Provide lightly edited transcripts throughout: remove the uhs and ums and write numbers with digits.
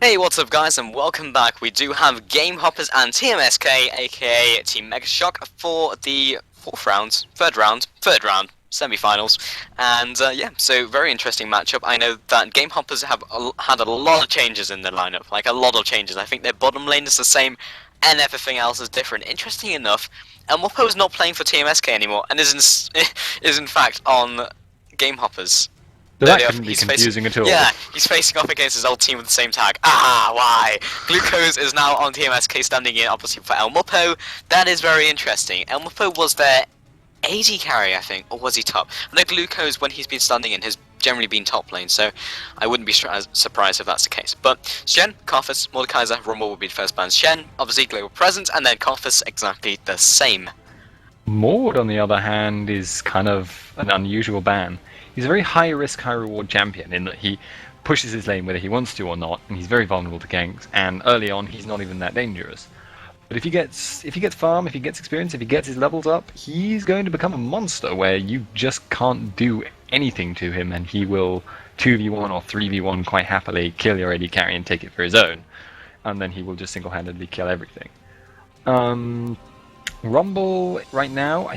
Hey, what's up guys, and welcome back. We do have Gamehoppers and TMsK, aka Team Mega Shock, for the third round, semi-finals. And yeah, so very interesting matchup. I know that Gamehoppers have had a lot of changes in their lineup, like a lot of changes. I think their bottom lane is the same, and everything else is different. Interesting enough, Elmopo is not playing for TMsK anymore, and is in fact on Gamehoppers. So No, that no, couldn't be he's facing. confusing at all. Yeah, he's facing off against his old team with the same tag. Ah, why? Glucose is now on TMsK, standing in opposite for El Mupo. That is very interesting. El Mupo was their AD carry, I think, or was he top? I know Glucose, when he's been standing in, has generally been top lane, so I wouldn't be surprised if that's the case. But Shen, Karthus, Mordekaiser, Rumble would be the first bans. Shen, obviously global presence, and then Karthus exactly the same. Maud, on the other hand, is kind of an unusual ban. He's a very high risk, high reward champion in that he pushes his lane whether he wants to or not, and he's very vulnerable to ganks. And early on, he's not even that dangerous. But if he gets farm, if he gets experience, if he gets his levels up, he's going to become a monster where you just can't do anything to him, and he will 2v1 or 3v1 quite happily kill your AD carry and take it for his own, and then he will just single-handedly kill everything. Rumble right now,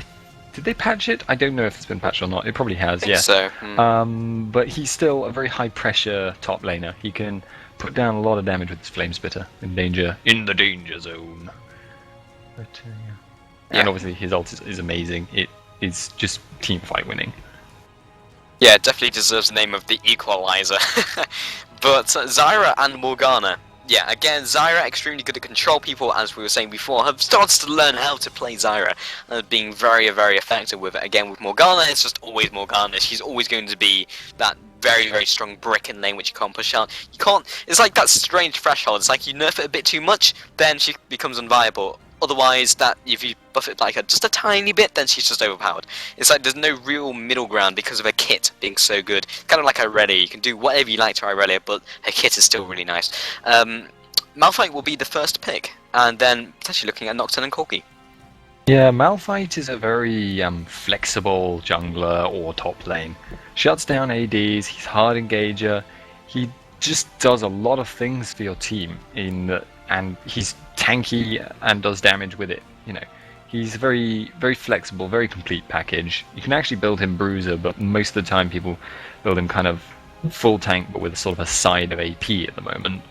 did they patch it? I don't know if it's been patched or not. It probably has, I think yeah. so. But he's still a very high pressure top laner. He can put down a lot of damage with his flame spitter in the danger zone. But yeah. And obviously his ult is amazing. It is just team fight winning. Yeah, it definitely deserves the name of the Equalizer. But Zyra and Morgana, yeah, again, Zyra extremely good to control people, as we were saying before, have started to learn how to play Zyra, and being very, very effective with it. Again, with Morgana, it's just always Morgana. She's always going to be that very, very strong brick in lane which you can't push out. You can't, it's like that strange threshold. It's like you nerf it a bit too much, then she becomes unviable. Otherwise, that if you buff it like just a tiny bit, then she's just overpowered. It's like there's no real middle ground because of her kit being so good. Kind of like Irelia, you can do whatever you like to Irelia, but her kit is still really nice. Malphite will be the first pick, and then potentially looking at Nocturne and Corki. Yeah, Malphite is a very flexible jungler or top lane. Shuts down ADs, he's hard engager, he just does a lot of things for your team and he's tanky and does damage with it. He's very, very flexible, very complete package. You can actually build him bruiser, but most of the time people build him kind of full tank, but with sort of a side of AP at the moment.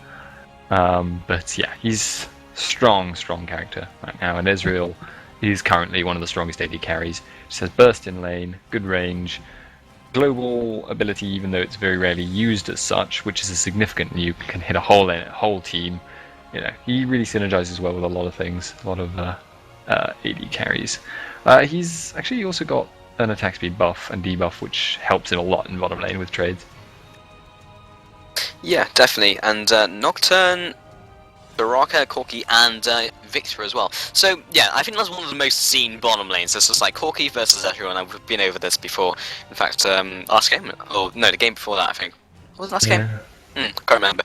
But yeah, he's strong character right now, and Ezreal is currently one of the strongest AD carries. Just has burst in lane, good range, global ability, even though it's very rarely used as such, which is a significant nuke, can hit a whole team. He really synergizes well with a lot of things, a lot of AD carries. He's actually also got an attack speed buff and debuff, which helps him a lot in bottom lane with trades. Yeah, definitely, and Nocturne, Baraka, Corki, and Victor as well. So yeah, I think that's one of the most seen bottom lanes. This is like Corki versus everyone. I've been over this before. In fact, last game, or no, the game before that, I think. What was the last game? Can't remember.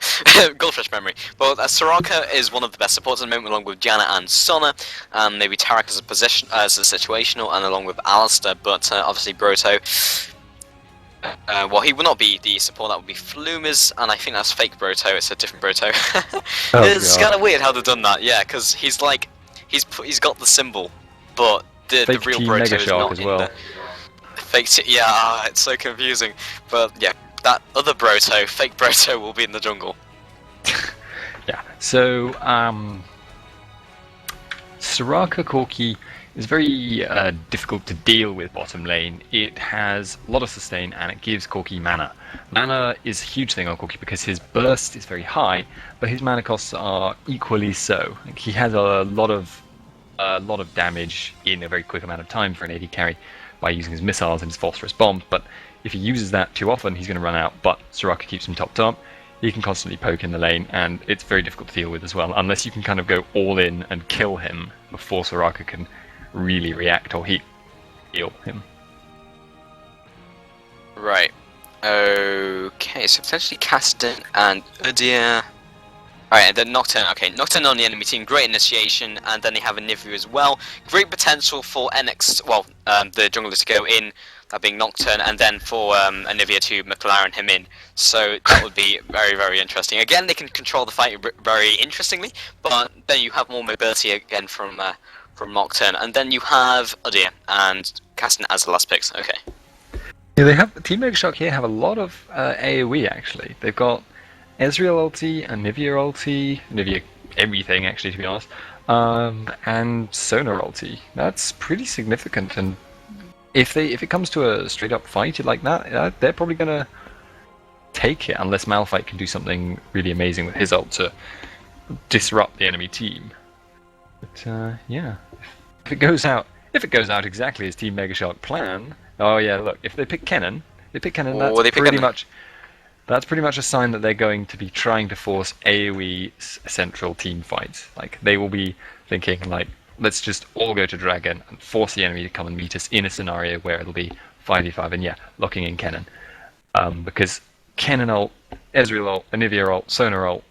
Goldfish memory. But Soraka is one of the best supports at the moment, along with Janna and Sona. Maybe Tarak as a position, as a situational, and along with Alistair. But obviously Broto. Well, he will not be the support. That would be Flumis, and I think that's fake Broto. It's a different Broto. It's kind of weird how they've done that. Yeah, because he's like he's got the symbol, but the real Broto is not in the fake. Yeah, it's so confusing. But yeah, that other Broto, fake Broto, will be in the jungle. Yeah. So Soraka Corki is very difficult to deal with bottom lane. It has a lot of sustain and it gives Corki mana. Mana is a huge thing on Corki because his burst is very high, but his mana costs are equally so. Like, he has a lot of damage in a very quick amount of time for an AD carry by using his missiles and his phosphorus bombs, but if he uses that too often, he's going to run out. But Soraka keeps him top. He can constantly poke in the lane, and it's very difficult to deal with as well, unless you can kind of go all in and kill him before Soraka can really react or heal him. Right. Okay, so potentially Caston and Udyr. Alright, and then Nocturne. Okay, Nocturne on the enemy team, great initiation, and then they have a Nivu as well. Great potential for NX, well, the jungler to go in that being Nocturne, and then for Anivia to McLaren him in. So that would be very, very interesting. Again, they can control the fight very interestingly, but then you have more mobility again from Nocturne, and then you have Udyr and Castan as the last picks. Okay. Yeah, they have Team Megashock here have a lot of AoE actually. They've got Ezreal ulti, Anivia ulti, Anivia everything actually to be honest, and Sonar ulti. That's pretty significant. And if it comes to a straight up fight like that, they're probably gonna take it unless Malphite can do something really amazing with his ult to disrupt the enemy team. But yeah, if it goes out exactly as Team Megashark plan, oh yeah, look, if they pick Kennen, Oh, they pick Kennen. That's pretty much a sign that they're going to be trying to force AoE central team fights. Like they will be thinking like, let's just all go to Dragon and force the enemy to come and meet us in a scenario where it'll be 5v5 and yeah, locking in Kennen. Because Kennen ult, Ezreal ult, Anivia ult, Sonar ult,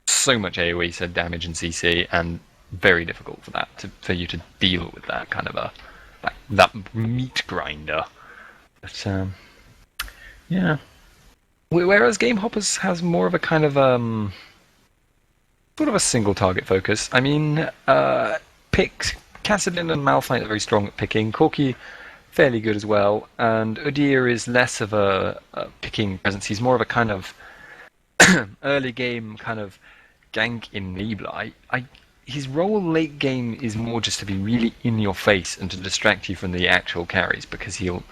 so much AoE, so damage and CC, and very difficult for you to deal with that kind of that meat grinder. But yeah. Whereas Gamehoppers has more of a kind of sort of a single target focus. I mean, Kassadin and Malphite are very strong at picking. Corki fairly good as well, and Udyr is less of a picking presence. He's more of a kind of early game kind of gank enabler. His role late game is more just to be really in your face and to distract you from the actual carries because he'll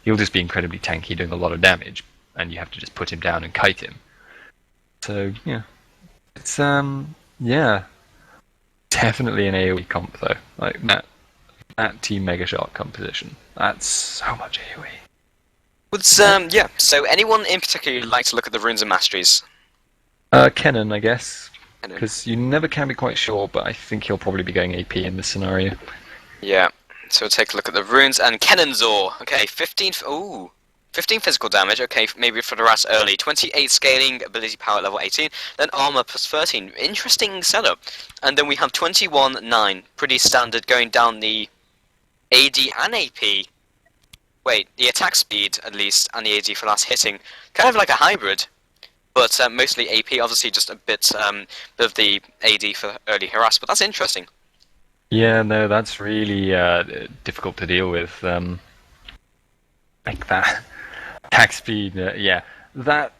just be incredibly tanky, doing a lot of damage, and you have to just put him down and kite him. So yeah, it's yeah, definitely an AoE comp though. Like that Team Megashark composition. That's so much AoE. Yeah. So anyone in particular you'd like to look at the runes and masteries? Kennen, I guess, Kennen. because you never can be quite sure, but I think he'll probably be going AP in this scenario. Yeah. So we'll take a look at the runes and Kennenzor. Okay, 15. Ooh. 15 physical damage, okay, maybe for the rats early. 28 scaling, ability power level 18. Then armor plus 13. Interesting setup. And then we have 21-9. Pretty standard going down the AD and AP. Wait, the attack speed at least, and the AD for last hitting. Kind of like a hybrid. But mostly AP, obviously just a bit of the AD for early harass. But that's interesting. Yeah, no, that's really difficult to deal with. Like that attack speed, yeah, that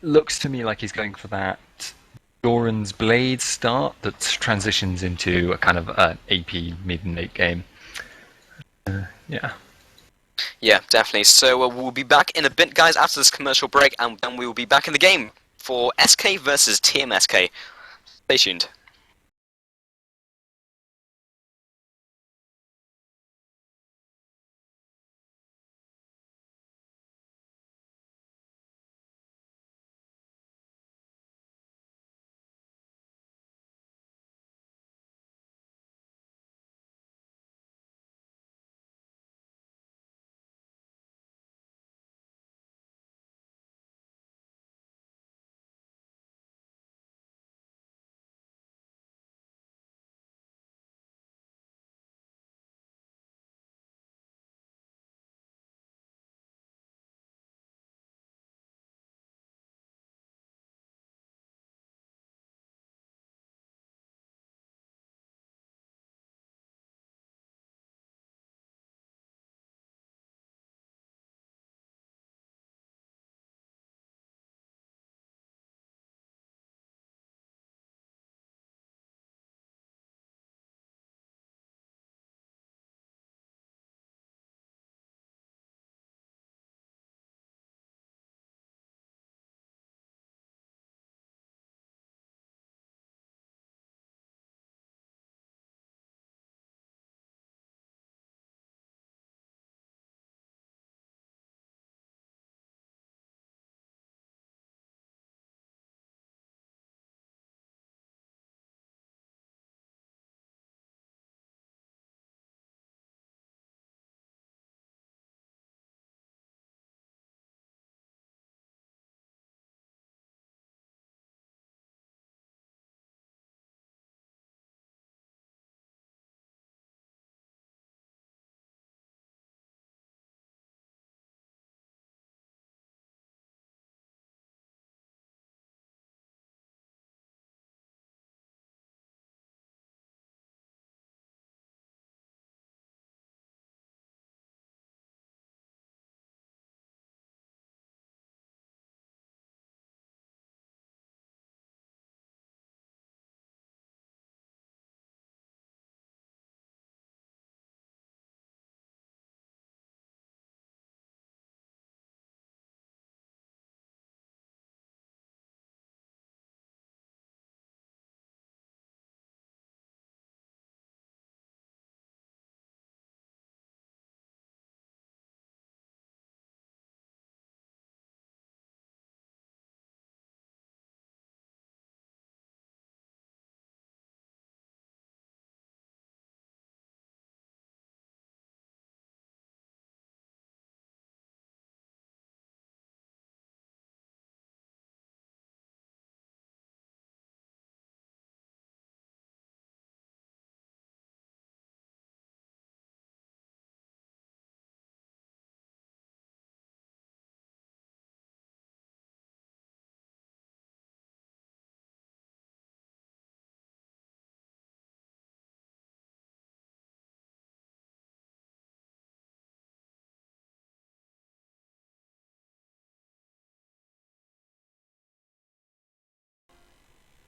looks to me like he's going for that Doran's Blade start that transitions into a kind of AP mid and late game. Yeah. Yeah, definitely. So we'll be back in a bit, guys, after this commercial break, and then we will be back in the game for SK versus TMsK. Stay tuned.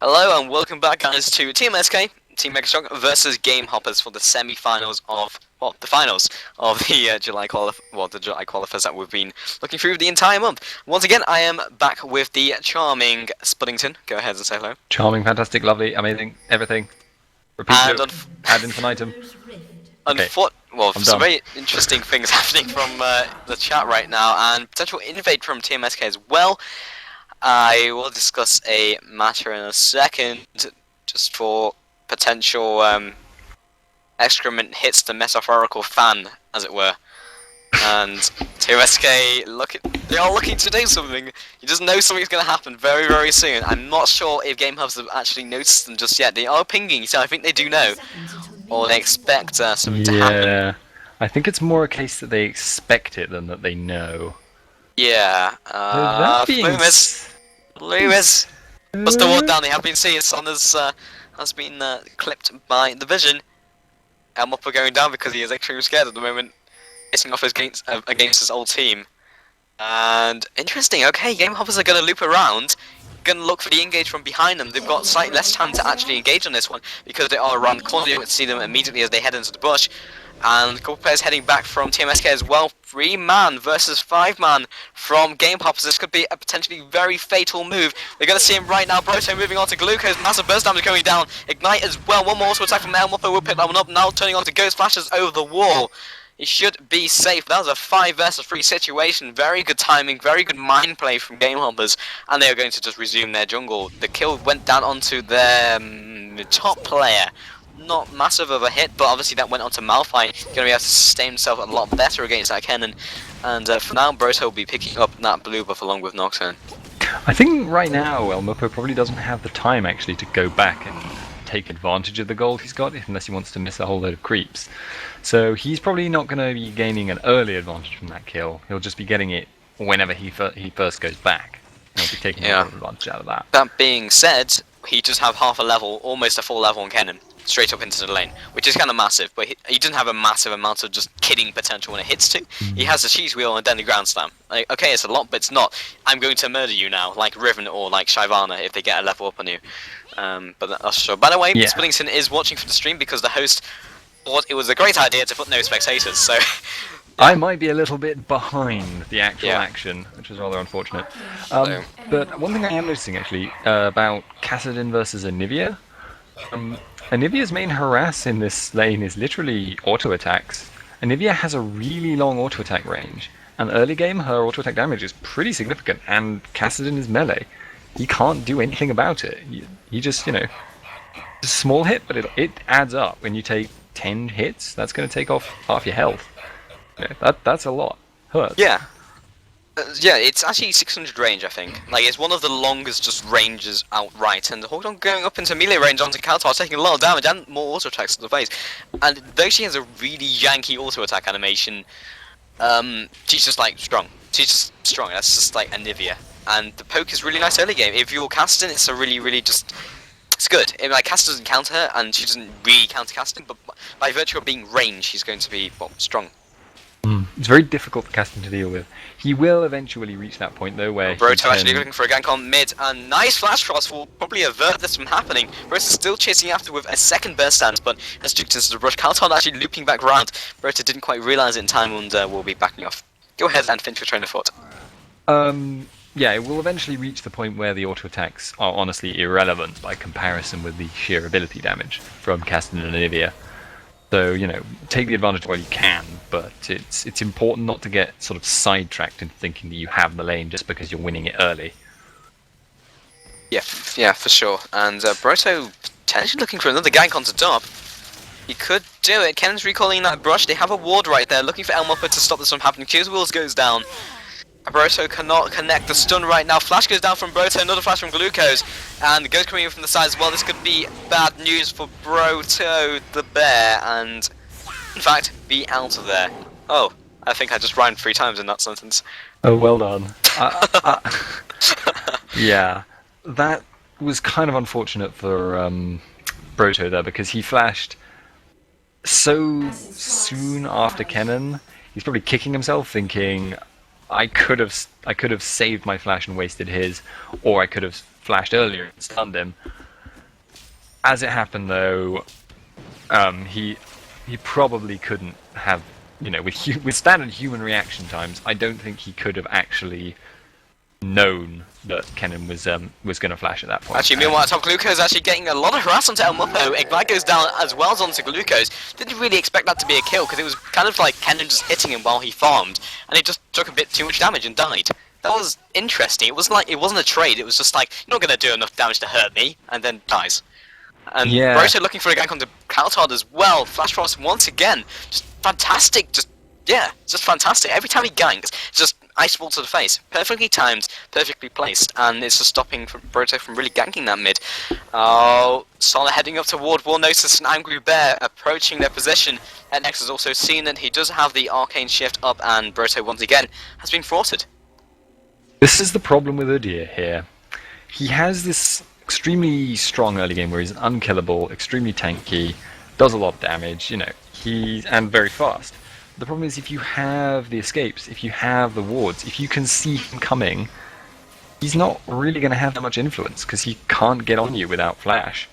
Hello and welcome back, guys, to TMsK, Team Mega Strong versus Gamehoppers for the semi-finals of, well, the finals of the July qualifiers that we've been looking through the entire month. Once again, I am back with the charming Spuddington. Go ahead and say hello. Charming, fantastic, lovely, amazing, everything. Repeat And loop, ad infinitum. Okay, well, I'm some done. very interesting things happening from the chat right now, and potential invade from TMsK as well. I will discuss a matter in a second, just for potential excrement hits the metaphorical fan, as it were. And TMsK, they are looking to do something. You just know something's going to happen very, very soon. I'm not sure if Gamehoppers have actually noticed them just yet. They are pinging, so I think they do know. Or they expect something to happen. Yeah, I think it's more a case that they expect it than that they know. Yeah, That being Lewis. What's the word down? They have been seeing Son has been clipped by the vision. Elmupper going down because he is extremely scared at the moment, hitting off against his old team. And interesting. Okay, Gamehoppers are going to loop around, going to look for the engage from behind them. They've got slightly less time to actually engage on this one because they are around the corner. You don't see them immediately as they head into the bush. And a couple of players heading back from TMsK as well. 3-man versus 5-man from Gamehoppers. This could be a potentially very fatal move. They're going to see him right now. Broto moving on to Glucose. Massive burst damage going down. Ignite as well. One more auto attack from Elmupper. Will pick that one up. Now turning on to Ghost Flashes over the wall. He should be safe. That was a 5 versus 3 situation. Very good timing. Very good mind play from Gamehoppers. And they are going to just resume their jungle. The kill went down onto their top player. Not massive of a hit, but obviously that went on to Malphite. Going to be able to sustain himself a lot better against that Kennen. And for now, Broto will be picking up that blue buff along with Nocturne. I think right now Elmupper probably doesn't have the time actually to go back and take advantage of the gold he's got, unless he wants to miss a whole load of creeps. So he's probably not going to be gaining an early advantage from that kill. He'll just be getting it whenever he first goes back. He'll be taking a lot of advantage out of that. That being said, he does have half a level, almost a full level on Kennen, straight up into the lane, which is kind of massive, but he doesn't have a massive amount of just kidding potential when it hits to. He has the cheese wheel and then the ground slam. Like, okay, it's a lot, but it's not, I'm going to murder you now, like Riven or like Shyvana if they get a level up on you. But that's sure. By the way, Spuddington is watching from the stream because the host thought it was a great idea to put no spectators, so... I might be a little bit behind the actual action, which is rather unfortunate. But one thing I am noticing actually about Kassadin versus Anivia, Anivia's main harass in this lane is literally auto attacks. Anivia has a really long auto attack range, and early game her auto attack damage is pretty significant, and Kassadin is melee. He can't do anything about it. He just, it's a small hit, but it adds up. When you take 10 hits, that's going to take off half your health. That's a lot. Hurts. Yeah, it's actually 600 range, I think. Like, it's one of the longest just ranges outright, and hold on, going up into melee range onto Kaltar, taking a lot of damage and more auto attacks to the face. And though she has a really janky auto attack animation, she's just like strong. She's just strong. That's just like Anivia. And the poke is really nice early game. If you're casting, it's a really just. It's good. If, like, Cast doesn't counter her, and she doesn't really counter casting, but by virtue of being range, she's going to be strong. It's very difficult for Casting to deal with. He will eventually reach that point though where Broto actually looking for a gank on mid, and nice flash cross will probably avert this from happening. Broto's still chasing after with a second burst stance, but has duked into the rush. Kalton actually looping back round. Broto didn't quite realise it in time and will be backing off. Go ahead and finish your train of thought. Yeah, it will eventually reach the point where the auto attacks are honestly irrelevant by comparison with the sheer ability damage from Casting and Anivia. So, take the advantage while you can, but it's important not to get sort of sidetracked into thinking that you have the lane just because you're winning it early. Yeah, for sure. And Broto potentially looking for another gank onto top. He could do it. Kennen's recalling that brush. They have a ward right there, looking for Elmupper to stop this from happening. Q's wheels goes down. Broto cannot connect the stun right now. Flash goes down from Broto, another flash from Glucose. And the Ghost coming in from the side as well. This could be bad news for Broto, the bear, and in fact, be out of there. Oh, I think I just rhymed 3 times in that sentence. Oh, well done. Yeah, that was kind of unfortunate for Broto there, because he flashed so soon after Kennen. He's probably kicking himself, thinking, I could have saved my flash and wasted his, or I could have flashed earlier and stunned him. As it happened, though, he probably couldn't have, with standard human reaction times, I don't think he could have actually known that Kennen was going to flash at that point. Actually, meanwhile, top Glucose actually getting a lot of harass onto El Mupo. Ignite goes down as well as onto Glucose. Didn't really expect that to be a kill because it was kind of like Kennen just hitting him while he farmed, and he just took a bit too much damage and died. That was interesting. It wasn't a trade. It was just like, you're not going to do enough damage to hurt me, and then dies. And Yeah. Broto looking for a gank onto Kaltard as well. Flash Frost once again, just fantastic. Just fantastic. Every time he ganks, just ice ball to the face, perfectly timed, perfectly placed, and it's just stopping Broto from really ganking that mid. Oh, Solar heading up toward War, notices an Angry Bear approaching their position. And Nex has also seen that he does have the Arcane Shift up, and Broto once again has been thwarted. This is the problem with Udyr here. He has this extremely strong early game where he's unkillable, extremely tanky, does a lot of damage, and very fast. The problem is if you have the escapes, if you have the wards, if you can see him coming, he's not really going to have that much influence because he can't get on you without flash.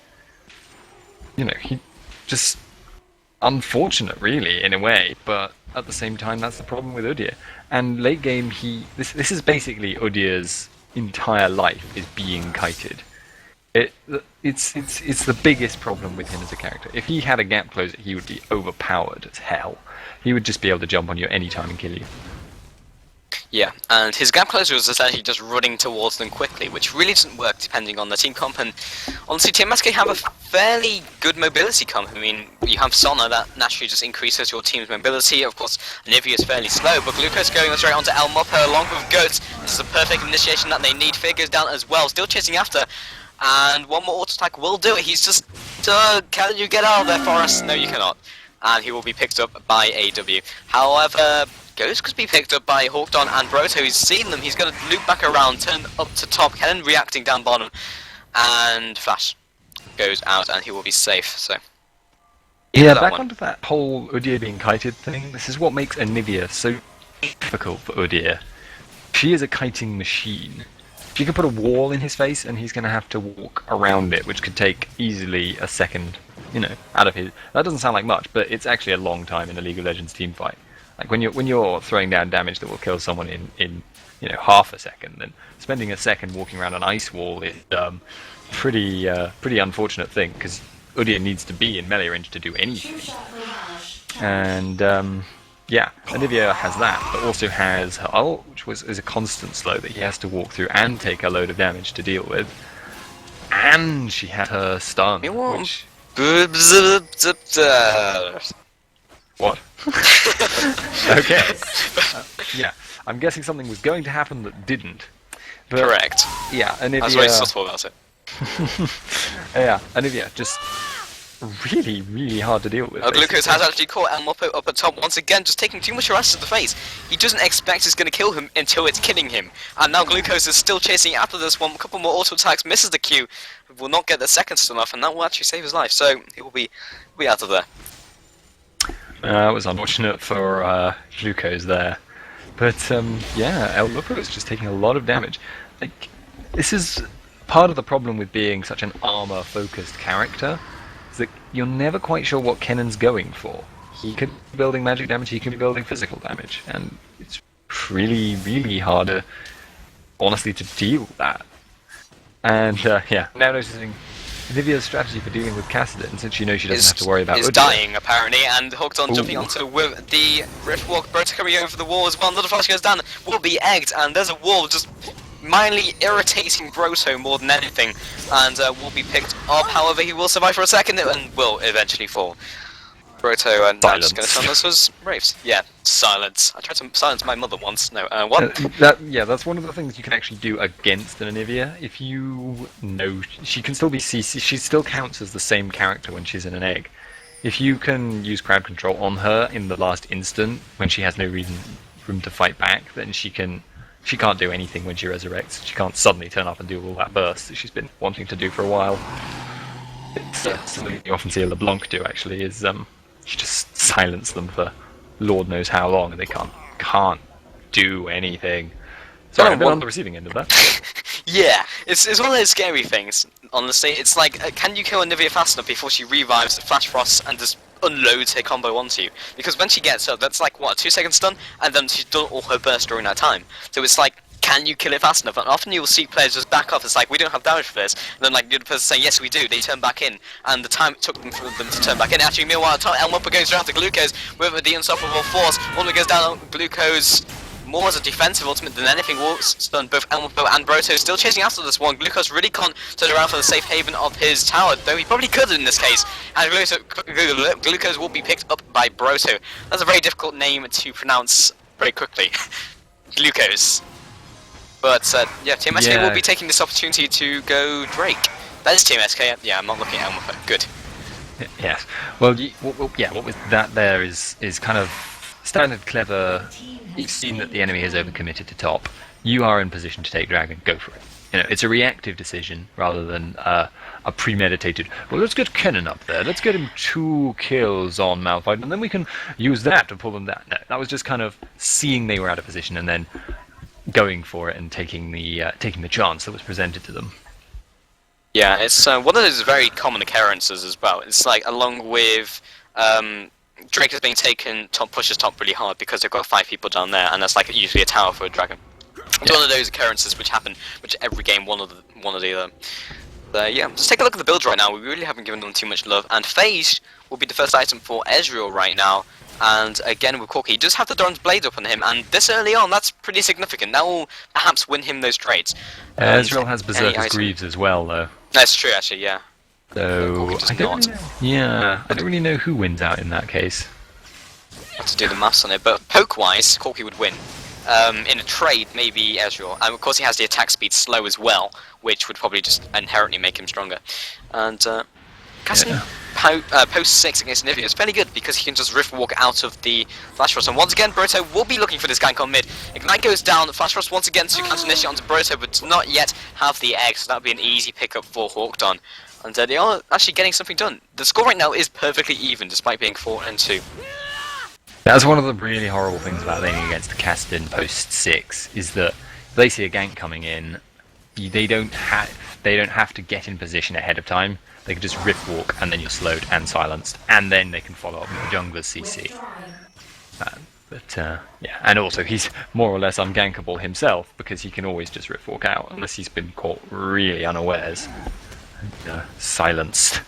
He just unfortunate really in a way, but at the same time that's the problem with Udyr. And late game this is basically Udyr's entire life is being kited. It's the biggest problem with him as a character. If he had a gap closer, he would be overpowered as hell. He would just be able to jump on you anytime and kill you. Yeah, and his gap closer was essentially just running towards them quickly, which really doesn't work depending on the team comp. And honestly, TMsK have a fairly good mobility comp. I mean, you have Sona, that naturally just increases your team's mobility. Of course, Anivia is fairly slow, but Glucose going straight onto El Mupo along with Goats. This is a perfect initiation that they need. Fear goes down as well, still chasing after. And one more auto attack will do it. He's just, can you get out of there, Forrest? No, you cannot. And he will be picked up by AW. However, Ghost could be picked up by Hawkdon and Broto. He's seen them. He's going to loop back around, turn up to top. Kennen reacting down bottom. And Flash goes out and he will be safe. So yeah, back onto that whole Udyr being kited thing. This is what makes Anivia so difficult for Udyr. She is a kiting machine. She can put a wall in his face and he's going to have to walk around it, which could take easily a second, out of his... That doesn't sound like much, but it's actually a long time in a League of Legends team fight. Like when you're throwing down damage that will kill someone in half a second, then spending a second walking around an ice wall is pretty unfortunate thing, because Udyr needs to be in melee range to do anything. And yeah, Anivia has that, but also has her ult, which is a constant slow that he has to walk through and take a load of damage to deal with. And she had her stun, which... What? Okay. Yeah, I'm guessing something was going to happen that didn't. But, correct. Yeah, Anivia... I was very subtle about it. Yeah, Anivia just really, really hard to deal with. Glucose has actually caught El Mupo up at top once again, just taking too much harass to the face. He doesn't expect it's going to kill him until it's killing him. And now Glucose is still chasing after this one. A couple more auto attacks, misses the Q, will not get the second stun off, and that will actually save his life. So he will be out of there. It was unfortunate for Glucose there. But yeah, El Mupo is just taking a lot of damage. Like, this is part of the problem with being such an armor-focused character. That you're never quite sure what Kennen's going for. He could be building magic damage, he could be building physical damage, and it's really, really hard, honestly, to deal with that. And yeah, now noticing Anivia's strategy for dealing with Kassadin, since she knows she doesn't have to worry about is Udyr. dying apparently, and Hawkdon jumping onto with the Riftwalk, Broto coming over the wall as well. Another flash goes down, will be egged, and there's a wall just mildly irritating Broto more than anything, and will be picked up. However, he will survive for a second and will eventually fall. Broto, and I'm just going to turn this as Wraiths. Yeah, silence. I tried to silence my mother once. No, what? Yeah, that's one of the things you can actually do against an Anivia. If you know she can still be CC, she still counts as the same character when she's in an egg. If you can use crowd control on her in the last instant, when she has no room to fight back, then she can't do anything when she resurrects. She can't suddenly turn up and do all that burst that she's been wanting to do for a while. It's something you often see LeBlanc do, actually, is she just silence them for Lord knows how long, and they can't do anything. Sorry, I've been on the receiving end of that. Yeah, it's one of those scary things. Honestly, it's like, can you kill Anivia fast enough before she revives, Flash Frost, and just unloads her combo onto you? Because when she gets up, that's like, what, a 2-second stun? And then she's done all her burst during that time. So it's like, can you kill it fast enough? And often you'll see players just back off. It's like, we don't have damage for this. And then like the other person saying, yes, we do. They turn back in, and the time it took them for them to turn back in. Actually, meanwhile, Elmupper goes around to Glucose with the unstoppable force. Ultimate goes down on Glucose. More as a defensive ultimate than anything. Will stun both Elmupper and Broto. Still chasing after this one. Glucose really can't turn around for the safe haven of his tower, though he probably could in this case. And Glucose will be picked up by Broto. That's a very difficult name to pronounce very quickly. Glucose. But yeah, TMsK will be taking this opportunity to go Drake. That is TMsK. Yeah, I'm not looking at Elmupper. Good. Yes. Well, yeah. What was that? There is kind of standard clever. You've seen that the enemy has overcommitted to top. You are in position to take dragon. Go for it. You know, it's a reactive decision rather than a premeditated. Well, let's get Kennen up there. Let's get him 2 kills on Malphite, and then we can use that to pull them down. No, that was just kind of seeing they were out of position and then going for it and taking the chance that was presented to them. Yeah, it's one of those very common occurrences as well. It's like along with Drake is being taken, pushes top really hard because they've got 5 people down there, and that's like usually a tower for a dragon. It's one of those occurrences which happen, which every game one or the other. Yeah, just take a look at the builds right now. We really haven't given them too much love, and Phage will be the first item for Ezreal right now. And again with Corki, he does have the Doran's Blade up on him, and this early on, that's pretty significant. That will perhaps win him those trades. Ezreal has Berserker's Greaves as well, though. That's true, actually, yeah. So I don't really know who wins out in that case. Have to do the maths on it, but poke-wise, Corki would win. In a trade, maybe Ezreal. And of course he has the attack speed slow as well, which would probably just inherently make him stronger. And casting post 6 against Nivea is fairly good because he can just Rift Walk out of the Flash Frost. And once again, Broto will be looking for this gank on mid. Ignite goes down, Flash Frost once again to counter initiate onto Broto, but does not yet have the egg, so that would be an easy pickup for Hawkdon. And they are actually getting something done. The score right now is perfectly even, despite being 4-2. That's one of the really horrible things about laning against the Kassadin post 6, is that if they see a gank coming in, they don't have to get in position ahead of time. They can just Rift Walk, and then you're slowed and silenced, and then they can follow up with the jungler's CC. Yeah, and also he's more or less ungankable himself, because he can always just Rift Walk out, unless he's been caught really unawares. Silenced,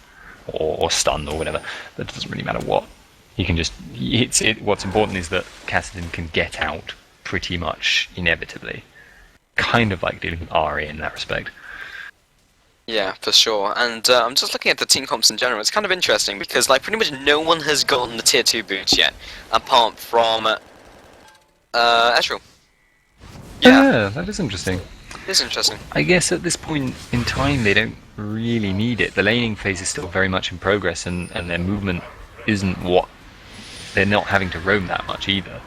or stunned, or whatever. That doesn't really matter what. He can just hits it. What's important is that Kassadin can get out pretty much inevitably. Kind of like dealing with Ari in that respect. Yeah, for sure. And I'm just looking at the team comps in general. It's kind of interesting because like pretty much no one has gotten the tier 2 boots yet, apart from Ezreal. Yeah, that is interesting. It is interesting. I guess at this point in time they don't really need it. The laning phase is still very much in progress, and their movement isn't what... They're not having to roam that much either.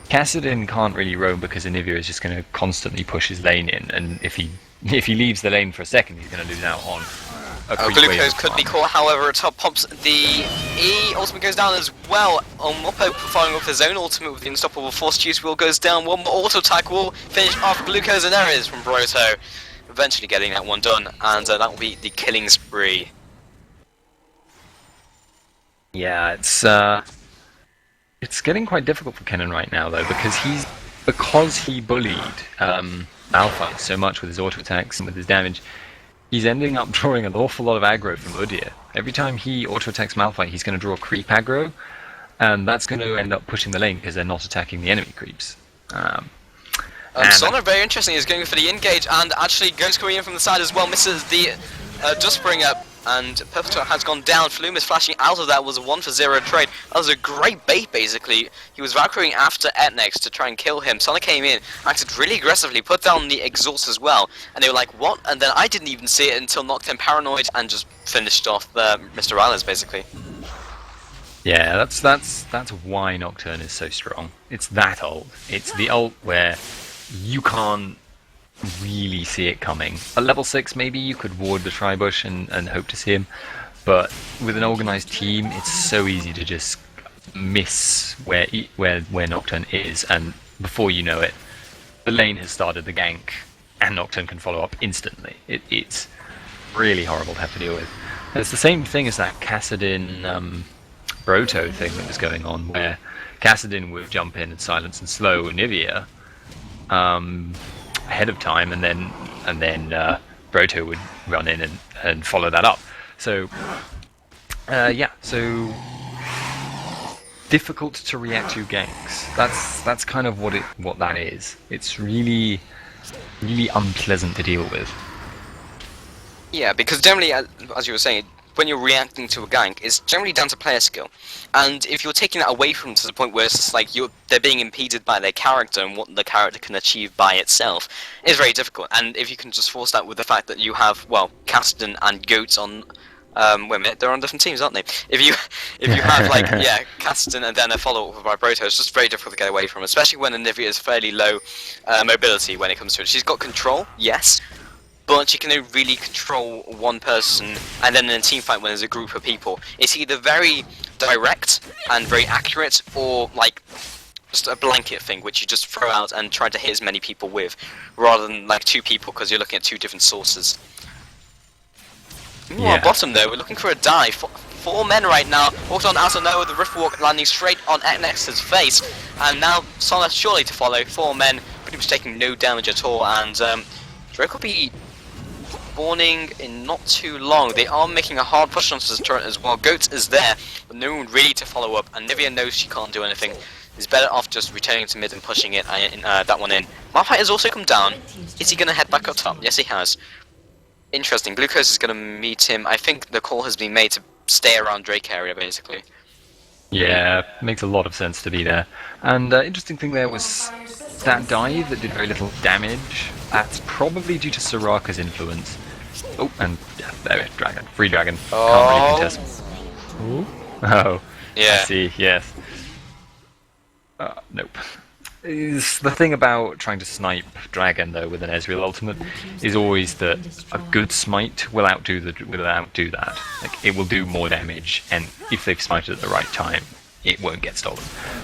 Kassadin can't really roam because Anivia is just going to constantly push his lane in, and if he leaves the lane for a second, he's going to lose out on a Glucose could be caught, however, top pops the E, ultimate goes down as well. Mopo following up his own ultimate with the unstoppable force juice wheel goes down, one more auto attack will finish off Glucose, and there it is from Broto, eventually getting that one done, and that will be the killing spree. Yeah, it's getting quite difficult for Kennen right now though, because he bullied Malphite so much with his auto attacks and with his damage. He's ending up drawing an awful lot of aggro from Udyr. Every time he auto attacks Malphite, he's going to draw creep aggro, and that's going to end up pushing the lane because they're not attacking the enemy creeps. Sona, very interesting, is going for the engage and actually goes coming in from the side as well, misses the Dustbringer, and Perpetua has gone down. Flume is flashing out of that, was a 1-for-0 trade. That was a great bait basically. He was Valkyrieing after Etnex to try and kill him. Sona came in, acted really aggressively, put down the exhaust as well, and they were like, what? And then I didn't even see it until Nocturne paranoid and just finished off Mr. Rylands basically. Yeah, that's why Nocturne is so strong. It's that ult. It's the ult where you can't really see it coming. At level 6 maybe you could ward the Tribush and hope to see him, but with an organized team it's so easy to just miss where Nocturne is, and before you know it the lane has started the gank and Nocturne can follow up instantly. It's really horrible to have to deal with. And it's the same thing as that Kassadin Broto thing that was going on, where Kassadin would jump in and silence and slow Nivea ahead of time, and then Broto would run in and follow that up. So so difficult to react to ganks. That's kind of what that is. It's really unpleasant to deal with. Yeah, because generally, as you were saying, when you're reacting to a gank, it's generally down to player skill. And if you're taking that away from to the point where it's just like they're being impeded by their character and what the character can achieve by itself, it's very difficult. And if you can just force that with the fact that you have, well, Caston and Goats on... wait a minute, they're on different teams, aren't they? If you have, like, yeah, Caston and then a follow-up by Broto, it's just very difficult to get away from, especially when Anivia is fairly low mobility when it comes to it. She's got control, yes, but she can only really control one person, and then in a team fight when there's a group of people, it's either very direct and very accurate, or like just a blanket thing which you just throw out and try to hit as many people with, rather than like two people because you're looking at two different sources. Yeah. Bottom though, we're looking for a dive. Four men right now, walked on out of nowhere, the Riftwalk landing straight on Nexus's face, and now Solace surely to follow. Four men pretty much taking no damage at all, and Drake will be spawning in not too long. They are making a hard push onto this turret as well. Goats is there, but no one really to follow up, and Nivea knows she can't do anything. He's better off just returning to mid and pushing it that one in. Malphite has also come down. Is he going to head back up top? Yes, he has. Interesting. Glucose is going to meet him. I think the call has been made to stay around Drake area, basically. Yeah, makes a lot of sense to be there. And interesting thing there was that dive that did very little damage. That's probably due to Soraka's influence. Oh, and yeah, there, dragon, free dragon. Can't really contest. Ooh. Oh, Yeah. I see. Yes. Nope. Is the thing about trying to snipe dragon though with an Ezreal ultimate is always that a good smite will outdo that. Like, it will do more damage, and if they've smited at the right time, it won't get stolen.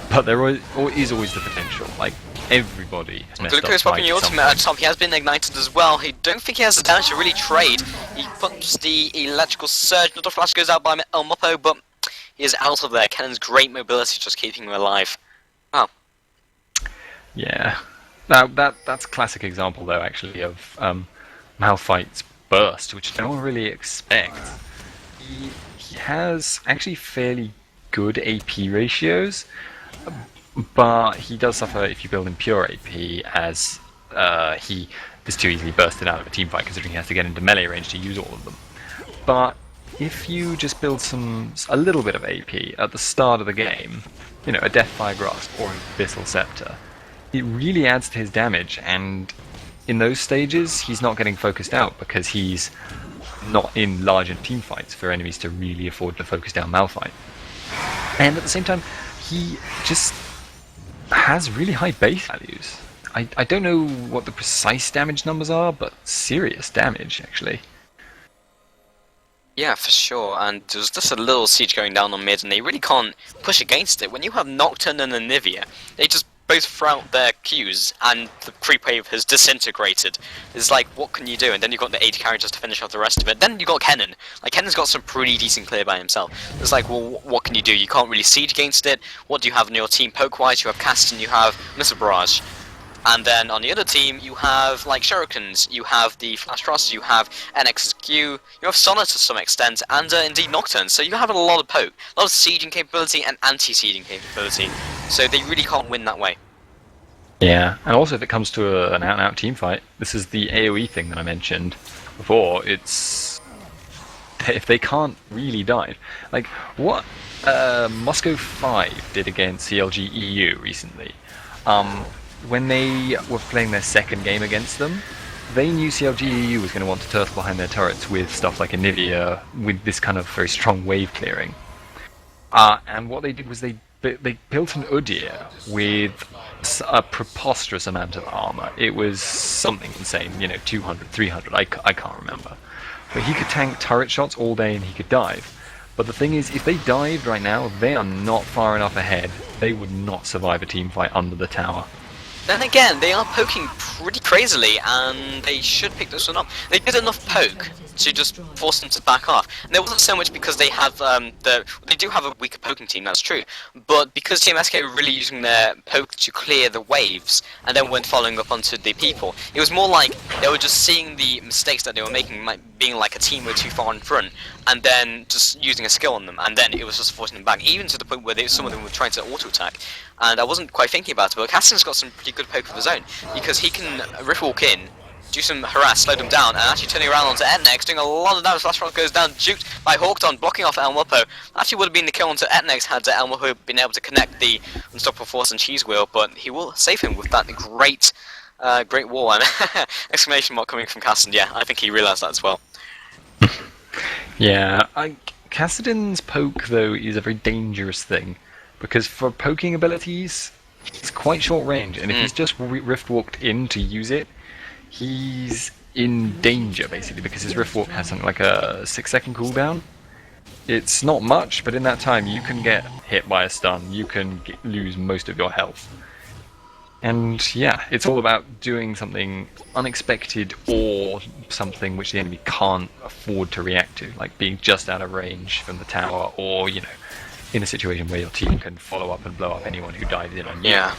But there is always the potential. Like, everybody has messed Glucose up popping the ultimate at top. He has been ignited as well. He don't think he has the damage to really trade. He puts the electrical surge. Another flash goes out by El Moppo, but he is out of there. Kennen's great mobility just keeping him alive. Oh. Yeah. Now that's a classic example though, actually, of Malphite's burst, which no one really expects. He has actually fairly good AP ratios, but he does suffer if you build in pure AP, as he is too easily bursted out of a team fight, considering he has to get into melee range to use all of them. But if you just build a little bit of AP at the start of the game, you know, a Deathfire Grasp or an Abyssal Scepter, it really adds to his damage, and in those stages he's not getting focused out because he's not in larger team fights for enemies to really afford to focus down Malphite. And at the same time, he just has really high base values. I don't know what the precise damage numbers are, but serious damage, actually. Yeah, for sure, and there's just a little siege going down on mid, and they really can't push against it. When you have Nocturne and Anivia, they just both throw out their Qs, and the creep wave has disintegrated. It's like, what can you do? And then you've got the 80 characters to finish off the rest of it. Then you've got Kennen. Like, Kennen's got some pretty decent clear by himself. It's like, well, what can you do? You can't really siege against it. What do you have in your team? Poke-wise, you have Caston, you have Mr. Barrage. And then on the other team, you have like Shurikens, you have the Flash Frost, you have NXQ, you have Sona to some extent, and indeed Nocturne. So you have a lot of poke, a lot of sieging capability and anti-sieging capability. So they really can't win that way. Yeah, and also if it comes to an out-and-out team fight, this is the AoE thing that I mentioned before. It's if they can't really dive, like what Moscow 5 did against CLG EU recently. When they were playing their second game against them, they knew CLG EU was going to want to turtle behind their turrets with stuff like Anivia, with this kind of very strong wave clearing. And what they did was they built an Udyr with a preposterous amount of armor. It was something insane, you know, 200, 300, I can't remember. But he could tank turret shots all day and he could dive. But the thing is, if they dived right now, they are not far enough ahead. They would not survive a team fight under the tower. Then again, they are poking pretty crazily, and they should pick this one up. They did enough poke to just force them to back off. And it wasn't so much because they have they do have a weaker poking team, that's true, but because TMsK were really using their poke to clear the waves and then went following up onto the people, it was more like they were just seeing the mistakes that they were making, being like a team were too far in front, and then just using a skill on them, and then it was just forcing them back, even to the point where some of them were trying to auto attack. And I wasn't quite thinking about it, but Castan's got some pretty good poke of his own, because he can rift walk in, do some harass, slow them down, and actually turning around onto Etnex, doing a lot of damage. Last round goes down, juked by Hawkton, blocking off Elmopo. Actually would have been the kill onto Etnex had Elmopo been able to connect the Unstoppable Force and Cheese Wheel, but he will save him with that great great wall. And exclamation mark coming from Castan. Yeah, I think he realised that as well. Yeah, Kassadin's poke, though, is a very dangerous thing, because for poking abilities, it's quite short range, and if he's just rift walked in to use it, he's in danger, basically, because his rift walk has something like a 6-second cooldown. It's not much, but in that time you can get hit by a stun, you can lose most of your health. And yeah, it's all about doing something unexpected or something which the enemy can't afford to react to, like being just out of range from the tower, or, you know, in a situation where your team can follow up and blow up anyone who dives in on you. Yeah.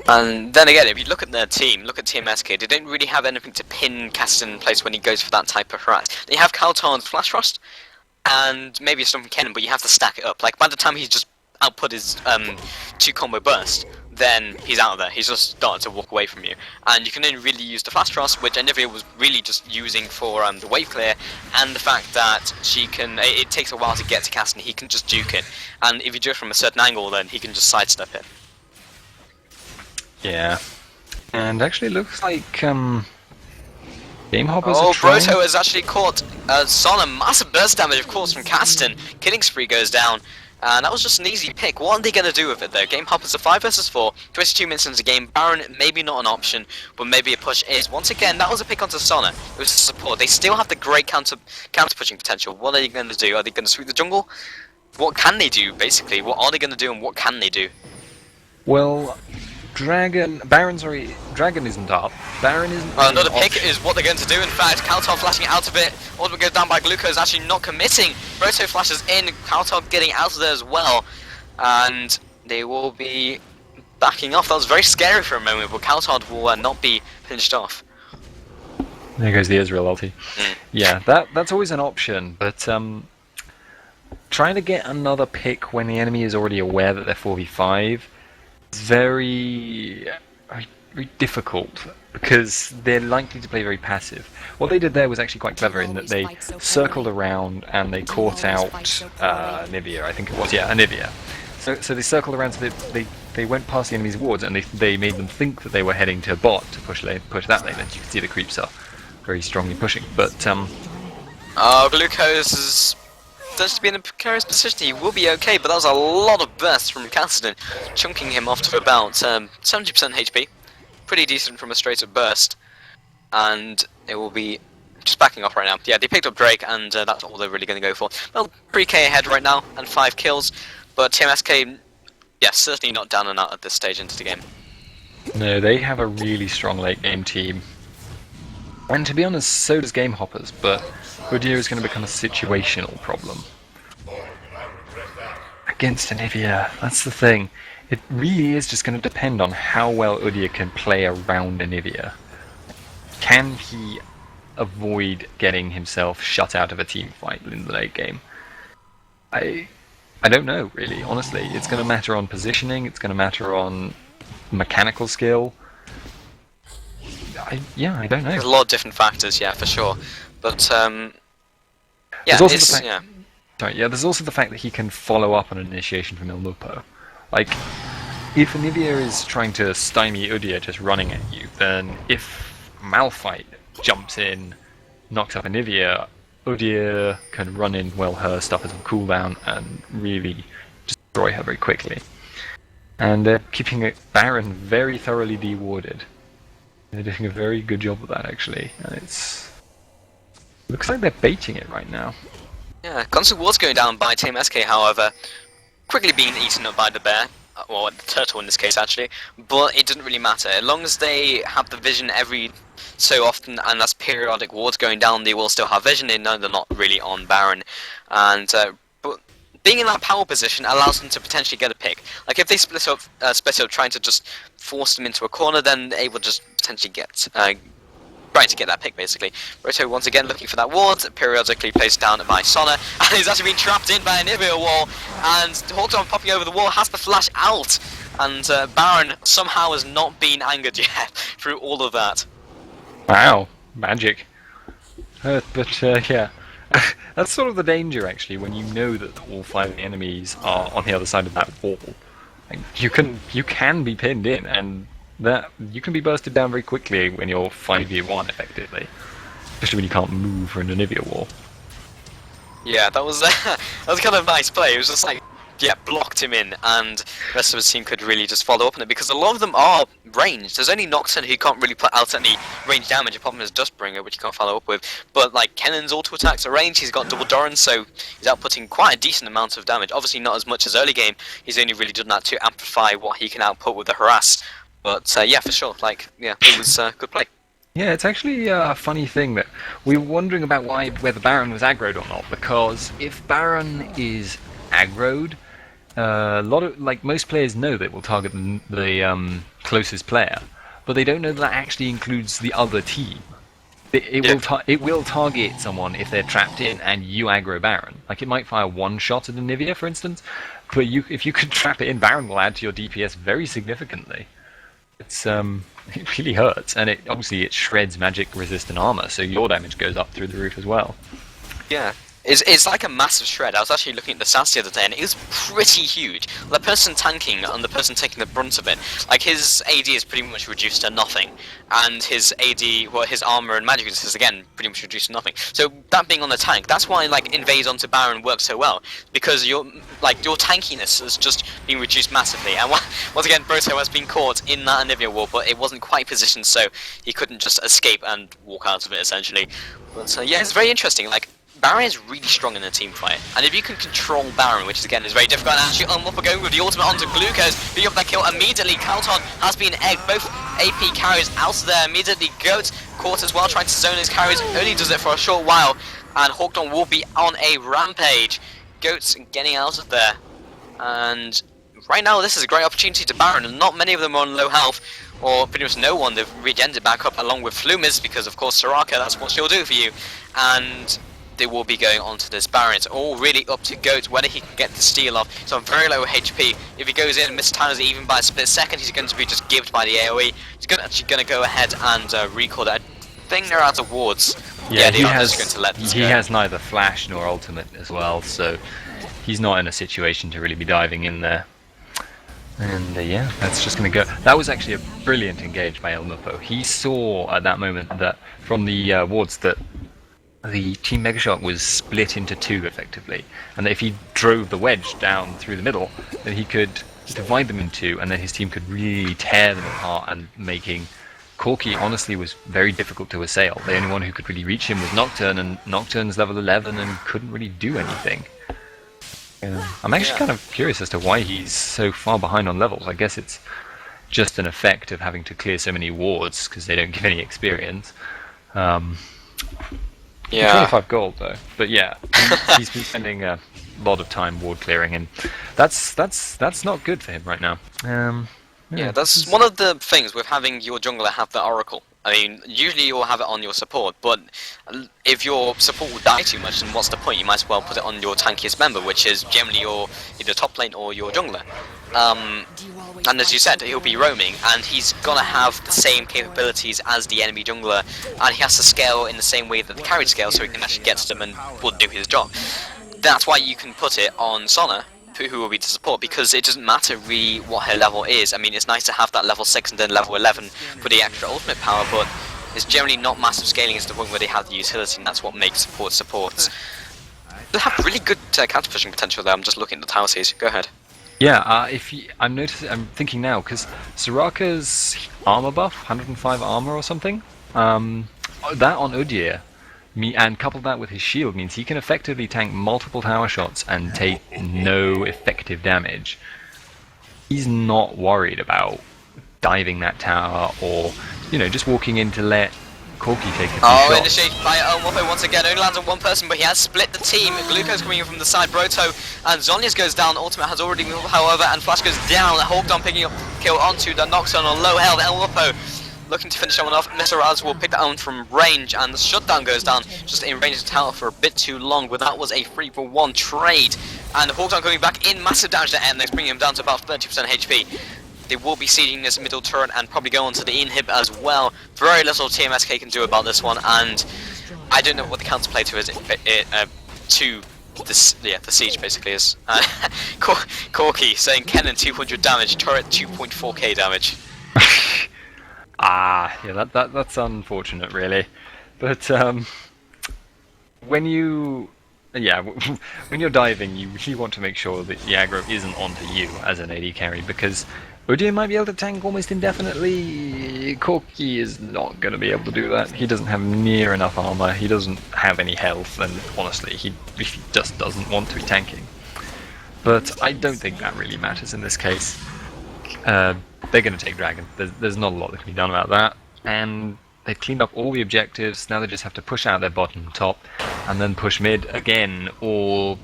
And then again, if you look at their team, look at TMsK, they don't really have anything to pin Castan in place when he goes for that type of harass. They have Kaltarn's Flash Frost, and maybe a Storm from Kennen, but you have to stack it up. Like, by the time he's just output his 2-combo burst, then he's out of there. He's just started to walk away from you. And you can only really use the Flash Frost, which Anivia was really just using for the wave clear, and the fact that she can, it takes a while to get to Castan, he can just juke it. And if you do it from a certain angle, then he can just sidestep it. Yeah. And actually it looks like Gamehoppers Oh, are trying... Broto has actually caught Sona. Massive burst damage, of course, from Castan. Killing spree goes down. And that was just an easy pick. What are they going to do with it, though? Gamehoppers are 5 versus 4, 22 minutes into the game. Baron, maybe not an option, but maybe a push is. Once again, that was a pick onto Sona. It was support. They still have the great counter pushing potential. What are they going to do? Are they going to sweep the jungle? What can they do, basically? What are they going to do, and what can they do? Well, Dragon isn't up. Baron isn't. Another pick is what they're going to do. In fact, Kaltar flashing out of it. Ultimate goes down by Glucose, actually not committing. Broto flashes in, Kaltar getting out of there as well. And they will be backing off. That was very scary for a moment, but Kaltar will not be finished off. There goes the Israel ulti. Yeah, that's always an option, but trying to get another pick when the enemy is already aware that they're 4v5 is very difficult, because they're likely to play very passive. What they did there was actually quite clever in that they circled around and they caught out Anivia, I think it was, yeah, Anivia. So they circled around, so they went past the enemy's wards, and they made them think that they were heading to bot to push that lane, and you can see the creeps are very strongly pushing. But Glucose is just to be in a precarious position. He will be okay, but that was a lot of bursts from Castan, chunking him off to about 70% HP. Pretty decent from a straight up burst, and it will be just backing off right now. Yeah, they picked up Drake, and that's all they're really going to go for. Well, 3k ahead right now, and 5 kills, but TMsK, yeah, certainly not down and out at this stage into the game. No, they have a really strong late game team. And to be honest, so does Gamehoppers, but Udyr is going to become a situational problem. Against Anivia, that's the thing. It really is just going to depend on how well Udyr can play around Anivia. Can he avoid getting himself shut out of a team fight in the late game? I don't know, really, honestly. It's going to matter on positioning, it's going to matter on mechanical skill. I don't know. There's a lot of different factors, yeah, for sure. But, yeah, there's also there's also the fact that he can follow up on an initiation from Ilmupo. Like, if Anivia is trying to stymie Udyr just running at you, then if Malphite jumps in, knocks up Anivia, Udyr can run in while her stuff is on cooldown and really destroy her very quickly. And they're keeping Baron very thoroughly dewarded. They're doing a very good job of that, actually, and looks like they're baiting it right now. Yeah, constant ward's going down by TMsK, however, quickly being eaten up by the bear, or the turtle in this case, actually, but it doesn't really matter. As long as they have the vision every so often, and that's periodic wards going down, they will still have vision. They know they're not really on Baron, and but being in that power position allows them to potentially get a pick. Like if they split up, trying to just force them into a corner, then they will just potentially get. Trying to get that pick, basically. Roto once again looking for that ward, periodically placed down by Sona, and he's actually been trapped in by an Nivea wall, and Hawkdom popping over the wall has to flash out, and Baron somehow has not been angered yet through all of that. Wow, magic. Yeah, that's sort of the danger, actually, when you know that all 5 of the enemies are on the other side of that wall. Like, you can be pinned in, and that you can be bursted down very quickly when you're 5v1 effectively, especially when you can't move for an Anivia wall. Yeah, that was that was kind of a nice play. It was just like, yeah, blocked him in, and the rest of his team could really just follow up on it, because a lot of them are ranged. There's only Nocturne who can't really put out any range damage apart from his Dustbringer, which he can't follow up with. But like Kennen's auto attacks are ranged, he's got double Doran, so he's outputting quite a decent amount of damage. Obviously not as much as early game, he's only really done that to amplify what he can output with the harass. But yeah, for sure, like, yeah, it was a good play. Yeah, it's actually a funny thing that we were wondering about whether Baron was aggroed or not, because if Baron is aggroed, a lot of, like, most players know that it will target the closest player, but they don't know that actually includes the other team. It will target someone if they're trapped in and you aggro Baron. Like, it might fire one shot at Anivia, for instance, but if you could trap it in, Baron will add to your DPS very significantly. It's it really hurts, and obviously it shreds magic resistant armor, so your damage goes up through the roof as well. Yeah. It's like a massive shred. I was actually looking at the stats the other day, and it was pretty huge. The person tanking and the person taking the brunt of it, like his AD is pretty much reduced to nothing, and his AD, well, his armor and magic resistance again pretty much reduced to nothing. So that being on the tank, that's why like invade onto Baron works so well, because your tankiness has just been reduced massively. And once again, Broto has been caught in that Anivia wall, but it wasn't quite positioned, so he couldn't just escape and walk out of it essentially. But yeah, it's very interesting. Like, Baron is really strong in a team fight, and if you can control Baron, which is again is very difficult, and actually Unwhopper going with the ultimate onto Glucose, picking up that kill immediately. Calton has been egged, both AP carries out of there immediately. Goat caught as well, trying to zone his carries, only does it for a short while, and Hawkdom will be on a rampage. Goat's getting out of there, and right now this is a great opportunity to Baron, and not many of them are on low health, or pretty much no one. They've regened it back up along with Flumis, because of course Soraka, that's what she'll do for you, and they will be going on to this Baron. It's all really up to Goat whether he can get the steal off. He's on very low HP. If he goes in and mistimes it even by a split second, he's going to be just gibbed by the AoE. He's actually going to go ahead and recall that. I think they're out of wards. Yeah, they are just going to let this he go. has neither flash nor ultimate as well, so he's not in a situation to really be diving in there. And yeah, that's just going to go. That was actually a brilliant engage by Elmupo. He saw at that moment that from the wards that the Team Megashark was split into 2 effectively, and that if he drove the wedge down through the middle, then he could divide them in 2, and then his team could really tear them apart, and making Corki honestly was very difficult to assail. The only one who could really reach him was Nocturne, and Nocturne's level 11 and couldn't really do anything. I'm actually kind of curious as to why he's so far behind on levels. I guess it's just an effect of having to clear so many wards, because they don't give any experience. Yeah. 25 gold though, but yeah, he's been spending a lot of time ward clearing, and that's not good for him right now. Yeah, that's one of the things with having your jungler have the Oracle. I mean, usually you'll have it on your support, but if your support will die too much, then what's the point? You might as well put it on your tankiest member, which is generally your either top lane or your jungler. And as you said, he'll be roaming, and he's gonna have the same capabilities as the enemy jungler, and he has to scale in the same way that the carry scales, so he can actually get to them and will do his job. That's why you can put it on Sona, who will be the support, because it doesn't matter really what her level is. I mean, it's nice to have that level 6 and then level 11 for the extra ultimate power, but it's generally not massive scaling is the point where they have the utility, and that's what makes supports. They have really good counter pushing potential there. I'm just looking at the tower series. Go ahead. Yeah, I'm thinking now, because Soraka's armor buff, 105 armor or something, that on Udyr, and couple that with his shield, means he can effectively tank multiple tower shots and take no effective damage. He's not worried about diving that tower, or just walking in to let Corky take a few Oh, shots. initiated by Elmorpho once again. Only lands on one person, but he has split the team. Glucose coming in from the side. Broto and Zonia's goes down. Ultimate has already moved, however, and Flash goes down. Hawkdon picking up kill onto the Nocturne on low health. Elmorpho looking to finish that one off. Mr. Raz will pick that one from range, and the shutdown goes down. Just in range of the tower for a bit too long, but that was a 3-for-1 trade. And Hawkdon coming back in, massive damage to Next, bringing him down to about 30% HP. They will be seeding this middle turret and probably go on to the inhib as well. Very little TMsK can do about this one, and I don't know what the counterplay to the siege basically is. Corky saying Kennen 200 damage, turret 2.4k damage. Yeah, that's unfortunate, really. But when you're diving, you really want to make sure that the aggro isn't onto you as an AD carry, because Udyr might be able to tank almost indefinitely. Corky is not going to be able to do that. He doesn't have near enough armor, he doesn't have any health, and honestly, he really just doesn't want to be tanking. But I don't think that really matters in this case. They're going to take Dragon. There's not a lot that can be done about that, and they've cleaned up all the objectives. Now they just have to push out their bottom top, and then push mid again, or,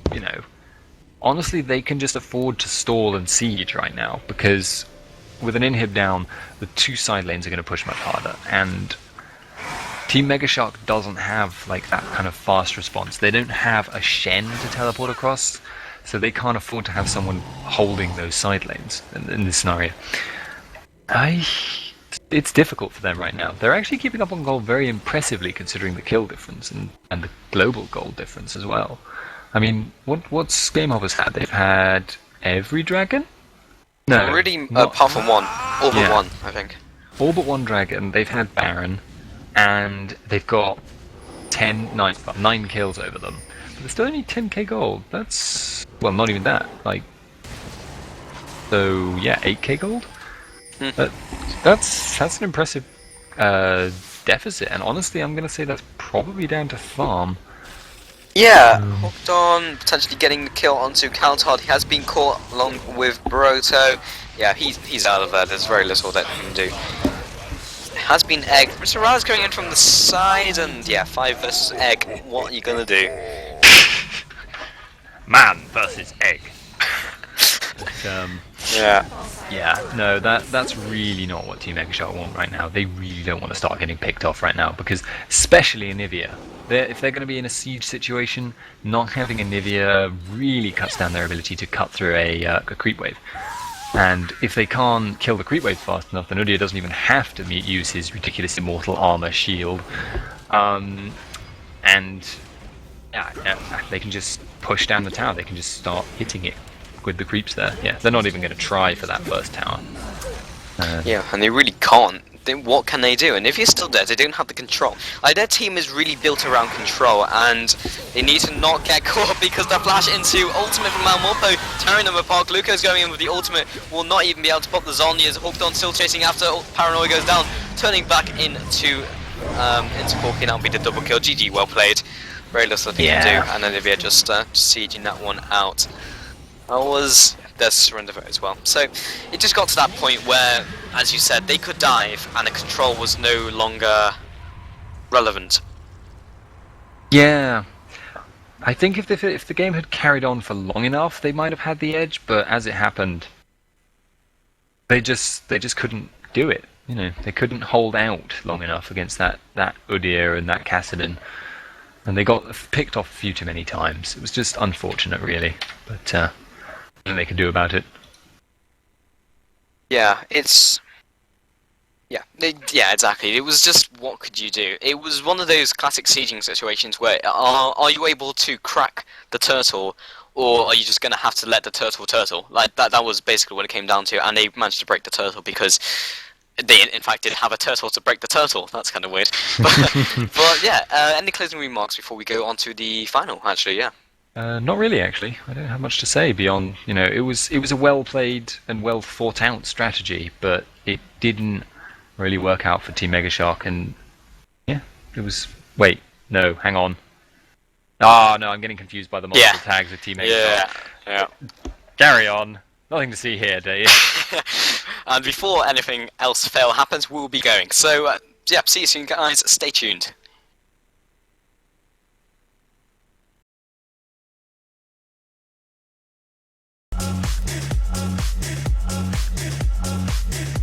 honestly, they can just afford to stall and siege right now, because with an inhib down, the two side lanes are going to push much harder, and Team Megashark doesn't have like that kind of fast response. They don't have a Shen to teleport across, so they can't afford to have someone holding those side lanes in this scenario. It's difficult for them right now. They're actually keeping up on gold very impressively, considering the kill difference and the global gold difference as well. I mean, what's Gamehoppers had? They've had every dragon? No. Really, apart from one. All but one, I think. All but one dragon. They've had Baron, and they've got 9 kills over them. But there's still only 10k gold. That's, well, not even that. So yeah, 8k gold? But that's an impressive deficit, and honestly, I'm going to say that's probably down to farm. Yeah, hooked on, potentially getting the kill onto Caltard. He has been caught along with Broto. Yeah, he's out of there. There's very little that he can do. Has been egged. Mr. Raz going in from the side, and yeah, 5 versus egg. What are you gonna do? Man versus egg. But, no, that's really not what Team Megashark want right now. They really don't want to start getting picked off right now, because especially Anivia. If they're going to be in a siege situation, not having Anivia really cuts down their ability to cut through a creep wave. And if they can't kill the creep wave fast enough, then Udyr doesn't even have to use his ridiculous immortal armor shield. They can just push down the tower. They can just start hitting it with the creeps there. Yeah, they're not even going to try for that first tower. Yeah, and they really can't. Then what can they do? And if you're still dead, they don't have the control. Their team is really built around control, and they need to not get caught, because the flash into ultimate from Malmorpo, tearing them apart. Glucose going in with the ultimate, will not even be able to pop the Zonias. Hooked on, still chasing after. Paranoia goes down, turning back into Corky, and that'll be the double kill. GG, well played. Very little they can do, and Olivia just sieging that one out. That was their surrender vote as well. So it just got to that point where, as you said, they could dive and the control was no longer relevant. Yeah, I think if the game had carried on for long enough, they might have had the edge. But as it happened, they just couldn't do it. They couldn't hold out long enough against that Udyr and that Kassadin, and they got picked off a few too many times. It was just unfortunate, really. But nothing they can do about it. Yeah, exactly. It was just, what could you do? It was one of those classic sieging situations where are you able to crack the turtle, or are you just going to have to let the turtle? Like that was basically what it came down to, and they managed to break the turtle because they in fact did have a turtle to break the turtle. That's kind of weird. But yeah, any closing remarks before we go on to the final, actually? Yeah. Not really, actually. I don't have much to say beyond, it was a well-played and well-thought-out strategy, but it didn't really work out for Team Megashark, and yeah, it was... Wait, no, hang on. No, I'm getting confused by the multiple tags with Team Megashark. Yeah. Carry on. Nothing to see here, Dave. And before anything else fail happens, we'll be going. So, So yeah, see you soon, guys. Stay tuned.